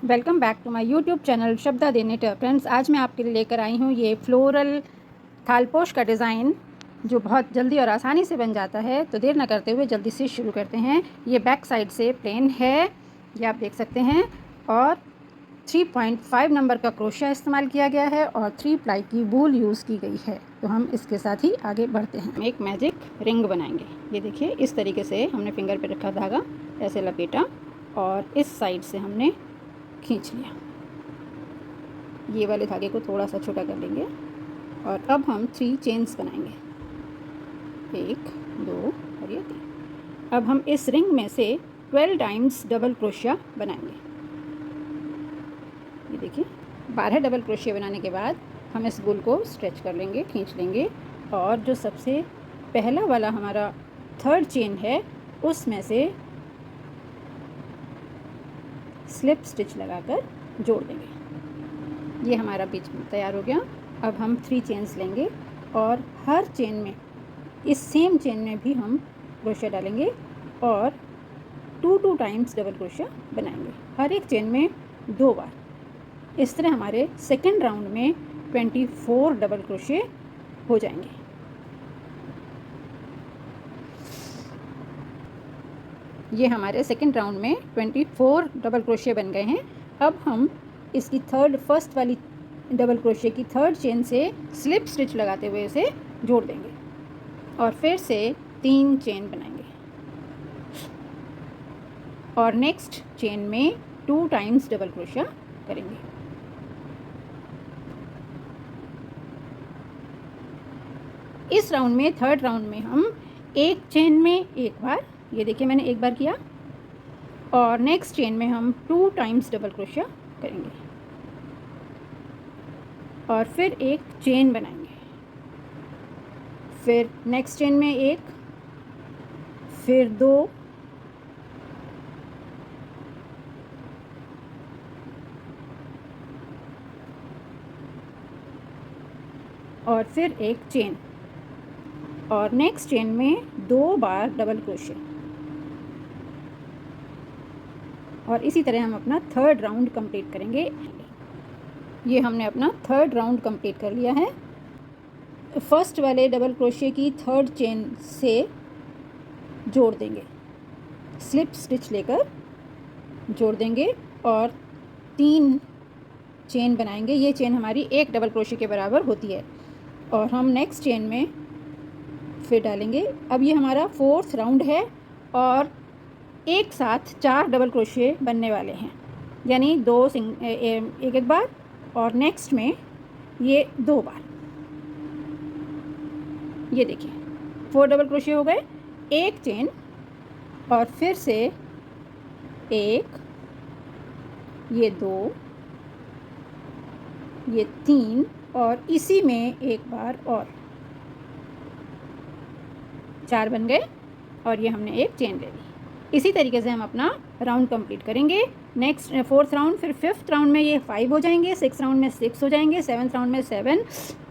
Welcome back to my YouTube channel Shabda the knitter. Friends, आज मैं आपके लिए लेकर आई हूँ ये फ्लोरल थालपोश का डिज़ाइन जो बहुत जल्दी और आसानी से बन जाता है। तो देर न करते हुए जल्दी से शुरू करते हैं। ये बैक साइड से प्लेन है, ये आप देख सकते हैं, और 3.5 नंबर का क्रोशिया इस्तेमाल किया गया है और 3 प्लाई की वूल यूज़ की गई है। तो हम इसके साथ ही आगे बढ़ते हैं। हम एक मैजिक रिंग बनाएंगे। ये देखिए, इस तरीके से हमने फिंगर पे रखा धागा, ऐसे लपेटा और इस साइड से हमने खींच लिया। ये वाले धागे को थोड़ा सा छोटा कर लेंगे और अब हम 3 चेन्स बनाएंगे, 1 2 और ये 3। अब हम इस रिंग में से 12 टाइम्स डबल क्रोशिया बनाएंगे। ये देखिए, 12 डबल क्रोशिया बनाने के बाद हम इस वूल को स्ट्रेच कर लेंगे, खींच लेंगे, और जो सबसे पहला वाला हमारा 3rd चेन है उसमें से स्लिप स्टिच लगाकर जोड़ देंगे। ये हमारा बीच में तैयार हो गया। अब हम 3 चेन्स लेंगे और हर चेन में, इस सेम चेन में भी हम क्रोशिया डालेंगे और 2 टाइम्स डबल क्रोशिया बनाएंगे, हर एक चेन में 2 बार। इस तरह हमारे सेकेंड राउंड में 24 डबल क्रोशिया हो जाएंगे। ये हमारे सेकेंड राउंड में 24 डबल क्रोशिया बन गए हैं। अब हम इसकी फर्स्ट वाली डबल क्रोशिया की 3rd चेन से स्लिप स्टिच लगाते हुए इसे जोड़ देंगे और फिर से 3 चेन बनाएंगे और नेक्स्ट चेन में 2 टाइम्स डबल क्रोशिया करेंगे। इस राउंड में, 3rd राउंड में, हम एक चेन में एक बार, ये देखिए मैंने एक बार किया, और नेक्स्ट चेन में हम 2 टाइम्स डबल क्रोशिया करेंगे और फिर एक चेन बनाएंगे, फिर नेक्स्ट चेन में एक, फिर 2, और फिर एक चेन, और नेक्स्ट चेन में 2 बार डबल क्रोशिया, और इसी तरह हम अपना 3rd राउंड कंप्लीट करेंगे। ये हमने अपना 3rd राउंड कंप्लीट कर लिया है। फर्स्ट वाले डबल क्रोशिया की 3rd चेन से जोड़ देंगे, स्लिप स्टिच लेकर जोड़ देंगे और 3 चेन बनाएंगे। ये चेन हमारी एक डबल क्रोशिया के बराबर होती है और हम नेक्स्ट चेन में फिर डालेंगे। अब ये हमारा 4th राउंड है और एक साथ 4 डबल क्रोशिया बनने वाले हैं, यानी एक एक बार और नेक्स्ट में ये 2 बार। ये देखिए, 4 डबल क्रोशिया हो गए, एक चेन और फिर से एक, ये 2, ये 3 और इसी में एक बार और 4 बन गए और ये हमने एक चेन ले ली। इसी तरीके से हम अपना राउंड कंप्लीट करेंगे। नेक्स्ट 4th राउंड, फिर 5th राउंड में ये 5 हो जाएंगे, 6th राउंड में 6 हो जाएंगे, 7th राउंड में 7,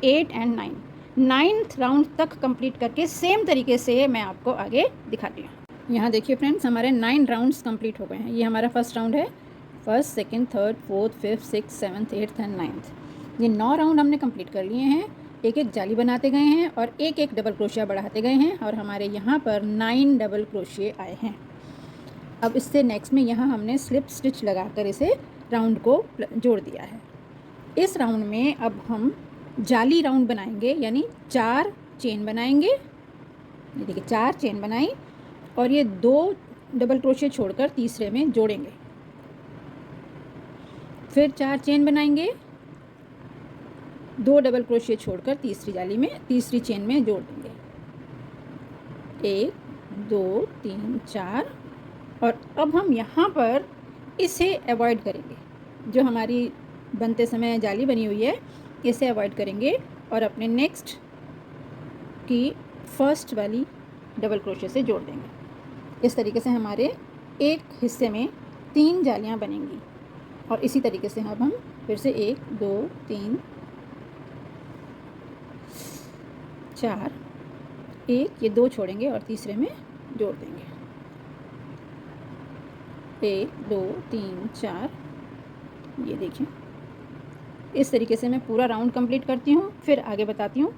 8 एंड 9। 9th राउंड तक कंप्लीट करके सेम तरीके से मैं आपको आगे दिखाती हूँ। यहाँ देखिए फ्रेंड्स, हमारे 9 राउंड्स कंप्लीट हो गए हैं। ये हमारा फर्स्ट राउंड है, 1st, 2nd, 3rd, 4th, 5th, 6th, 7th, 8th and 9th। ये 9 राउंड हमने कंप्लीट कर लिए हैं। एक एक जाली बनाते गए हैं और एक एक डबल क्रोशिया बढ़ाते गए हैं और हमारे यहाँ पर 9 डबल क्रोशिया आए हैं। अब इससे नेक्स्ट में यहाँ हमने स्लिप स्टिच लगाकर इसे राउंड को जोड़ दिया है। इस राउंड में अब हम जाली राउंड बनाएंगे, यानी 4 चेन बनाएंगे। ये देखिए, 4 चेन बनाई और ये 2 डबल क्रोशिया छोड़कर तीसरे में जोड़ेंगे, फिर 4 चेन बनाएंगे, 2 डबल क्रोशिया छोड़कर तीसरी चेन में जोड़ देंगे, 1 2 3 4। और अब हम यहाँ पर इसे अवॉइड करेंगे, जो हमारी बनते समय जाली बनी हुई है इसे अवॉइड करेंगे और अपने नेक्स्ट की फर्स्ट वाली डबल क्रोशिया से जोड़ देंगे। इस तरीके से हमारे एक हिस्से में 3 जालियाँ बनेंगी और इसी तरीके से अब हम फिर से 1 2 3 4, 1, ये 2 छोड़ेंगे और तीसरे में जोड़ देंगे, 1 2 3 4 ये देखिए, इस तरीके से मैं पूरा राउंड कंप्लीट करती हूँ, फिर आगे बताती हूँ।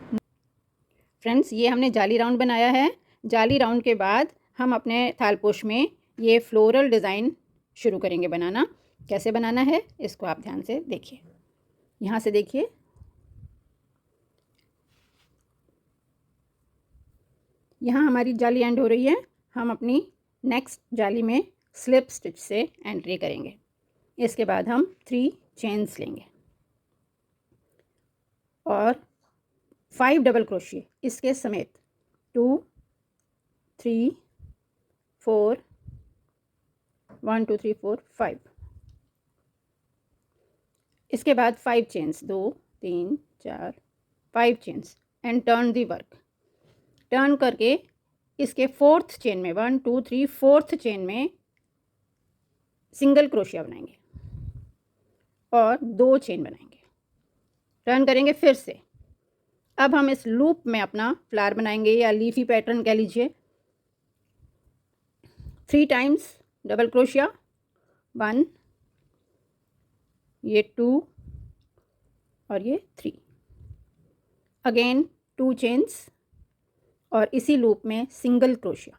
फ्रेंड्स, ये हमने जाली राउंड बनाया है। जाली राउंड के बाद हम अपने थालपोश में ये फ्लोरल डिज़ाइन शुरू करेंगे बनाना। कैसे बनाना है इसको आप ध्यान से देखिए। यहाँ से देखिए, यहाँ हमारी जाली एंड हो रही है। हम अपनी नेक्स्ट जाली में स्लिप स्टिच से एंट्री करेंगे। इसके बाद हम 3 चेन्स लेंगे और 5 डबल क्रोशिए इसके समेत 2 3 4 1 2 3 4 5। इसके बाद 5 chains, 2 3 4 5 chains and turn the work. Turn करके इसके 4th चेन में 1 2 3 4th चेन में सिंगल क्रोशिया बनाएंगे और 2 चेन बनाएंगे। टर्न करेंगे फिर से। अब हम इस लूप में अपना फ्लावर बनाएंगे या लीफी पैटर्न कह लीजिए। 3 टाइम्स डबल क्रोशिया, 1, ये 2 और ये 3। अगेन 2 चेन्स और इसी लूप में single crochet.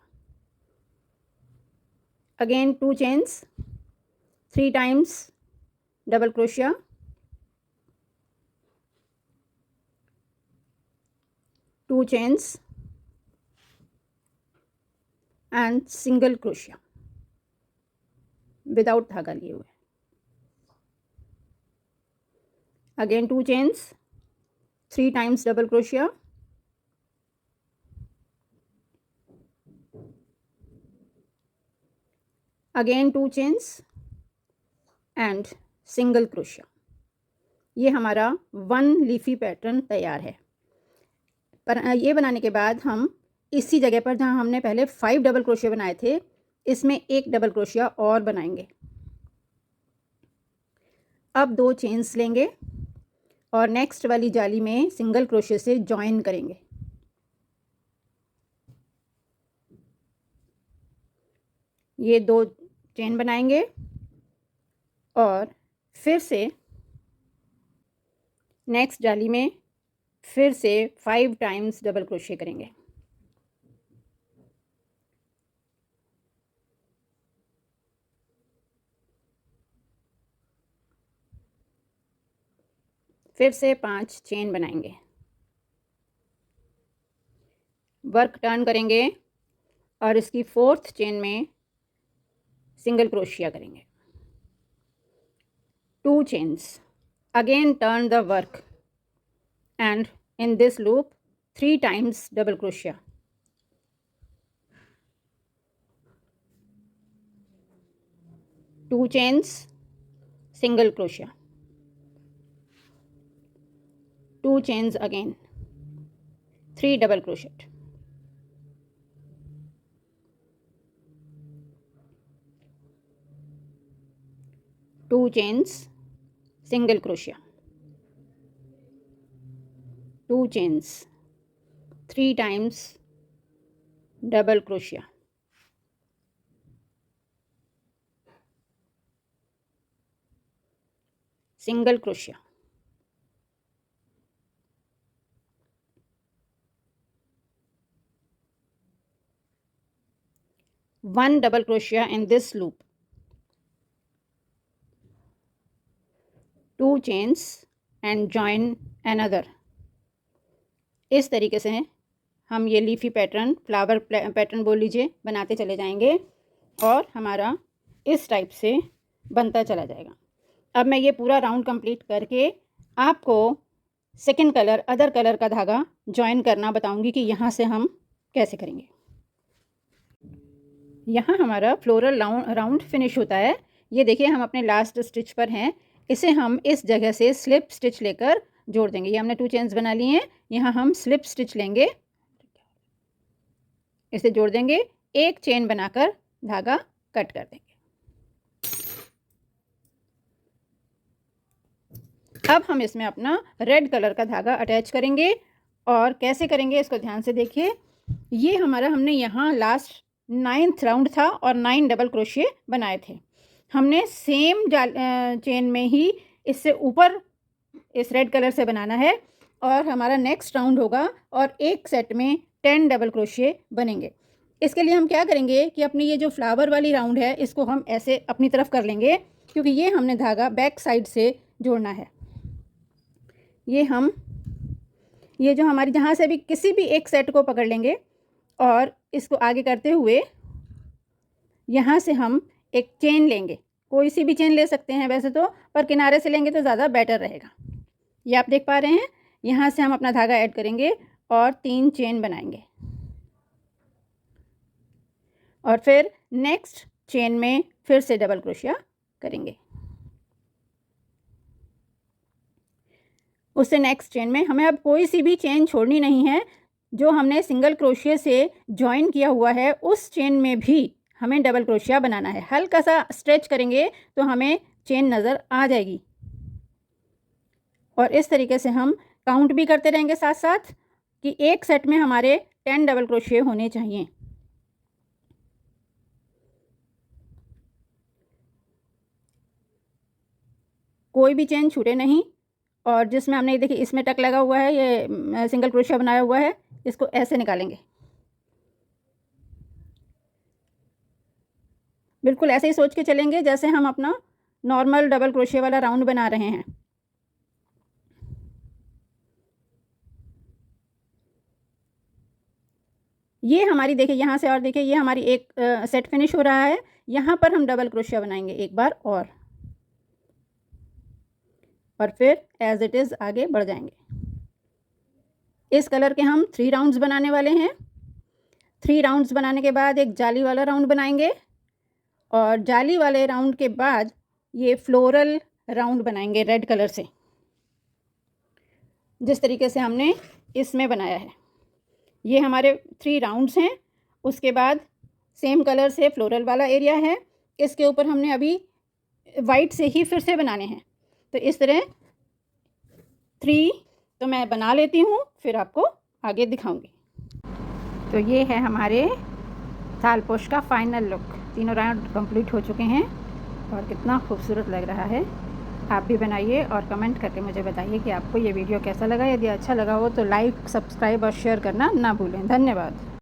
Again 2 chains, 3 times double crochet, 2 chains and single crochet without धागा लिए हुए। Again 2 chains, 3 times double crochet, again 2 chains and single crochet. ये हमारा 1 लीफी पैटर्न तैयार है। पर ये बनाने के बाद हम इसी जगह पर जहाँ हमने पहले 5 डबल क्रोशिया बनाए थे, इसमें 1 डबल क्रोशिया और बनाएंगे। अब 2 चेन्स लेंगे और नेक्स्ट वाली जाली में सिंगल क्रोशिया से जॉइन करेंगे। ये 2 चेन बनाएंगे और फिर से नेक्स्ट जाली में फिर से 5 टाइम्स डबल क्रोशिया करेंगे। फिर से 5 चेन बनाएंगे। वर्क टर्न करेंगे और इसकी 4th चेन में सिंगल क्रोशिया करेंगे। 2 chains, again turn the work and in this loop 3 times double crochet. To chains, single crochet, 2 chains again, 3 double crochet, 2 chains, single crochet, 2 chains, 3 times double crochet, single crochet, 1 double crochet in this loop, 2 chains and join another। इस तरीके से हम ये leafy pattern, flower pattern बोल लीजिए, बनाते चले जाएंगे और हमारा इस टाइप से बनता चला जाएगा। अब मैं ये पूरा राउंड कंप्लीट करके आपको सेकंड कलर, अदर कलर का धागा जॉइन करना बताऊंगी कि यहाँ से हम कैसे करेंगे। यहाँ हमारा फ्लोरल राउंड फिनिश होता है। ये देखिए, हम अपने लास्ट स्टिच पर हैं। इसे हम इस जगह से स्लिप स्टिच लेकर जोड़ देंगे। ये हमने 2 चेन्स बना लिए हैं, यहाँ हम स्लिप स्टिच लेंगे, इसे जोड़ देंगे, 1 चेन बनाकर धागा कट कर देंगे। अब हम इसमें अपना रेड कलर का धागा अटैच करेंगे और कैसे करेंगे इसको ध्यान से देखिए। ये हमारा, हमने यहाँ लास्ट 9th राउंड था और 9 डबल क्रोशिए बनाए थे। हमने सेम चेन में ही इससे ऊपर इस रेड कलर से बनाना है और हमारा नेक्स्ट राउंड होगा और एक सेट में 10 डबल क्रोशिए बनेंगे। इसके लिए हम क्या करेंगे कि अपनी ये जो फ्लावर वाली राउंड है इसको हम ऐसे अपनी तरफ कर लेंगे, क्योंकि ये हमने धागा बैक साइड से जोड़ना है। ये जो हमारी जहाँ से भी किसी भी एक सेट को पकड़ लेंगे और इसको आगे करते हुए यहाँ से हम एक चेन लेंगे। कोई सी भी चेन ले सकते हैं वैसे तो, पर किनारे से लेंगे तो ज़्यादा बेटर रहेगा। ये आप देख पा रहे हैं, यहाँ से हम अपना धागा ऐड करेंगे और 3 चेन बनाएंगे और फिर नेक्स्ट चेन में फिर से डबल क्रोशिया करेंगे। उससे नेक्स्ट चेन में हमें अब कोई सी भी चेन छोड़नी नहीं है। जो हमने सिंगल क्रोशिया से जॉइन किया हुआ है उस चेन में भी हमें डबल क्रोशिया बनाना है। हल्का सा स्ट्रेच करेंगे तो हमें चेन नज़र आ जाएगी और इस तरीके से हम काउंट भी करते रहेंगे साथ साथ कि एक सेट में हमारे 10 डबल क्रोशिया होने चाहिए। कोई भी चेन छूटे नहीं। और जिसमें हमने देखिए इसमें टक लगा हुआ है, ये सिंगल क्रोशिया बनाया हुआ है, इसको ऐसे निकालेंगे। बिल्कुल ऐसे ही सोच के चलेंगे जैसे हम अपना नॉर्मल डबल क्रोशिया वाला राउंड बना रहे हैं। ये हमारी देखिए यहाँ से, और देखिए ये हमारी एक सेट फिनिश हो रहा है। यहाँ पर हम डबल क्रोशिया बनाएंगे एक बार और फिर एज इट इज़ आगे बढ़ जाएंगे। इस कलर के हम 3 राउंड्स बनाने वाले हैं। 3 राउंड्स बनाने के बाद एक जाली वाला राउंड बनाएंगे और जाली वाले राउंड के बाद ये फ्लोरल राउंड बनाएंगे रेड कलर से, जिस तरीके से हमने इसमें बनाया है। ये हमारे 3 राउंड्स हैं। उसके बाद सेम कलर से फ्लोरल वाला एरिया है, इसके ऊपर हमने अभी वाइट से ही फिर से बनाने हैं। तो इस तरह 3 तो मैं बना लेती हूँ, फिर आपको आगे दिखाऊंगी। तो ये है हमारे थालपोश का फाइनल लुक। 3 राउंड कंप्लीट हो चुके हैं और कितना खूबसूरत लग रहा है। आप भी बनाइए और कमेंट करके मुझे बताइए कि आपको ये वीडियो कैसा लगा। यदि अच्छा लगा हो तो लाइक, सब्सक्राइब और शेयर करना ना भूलें। धन्यवाद।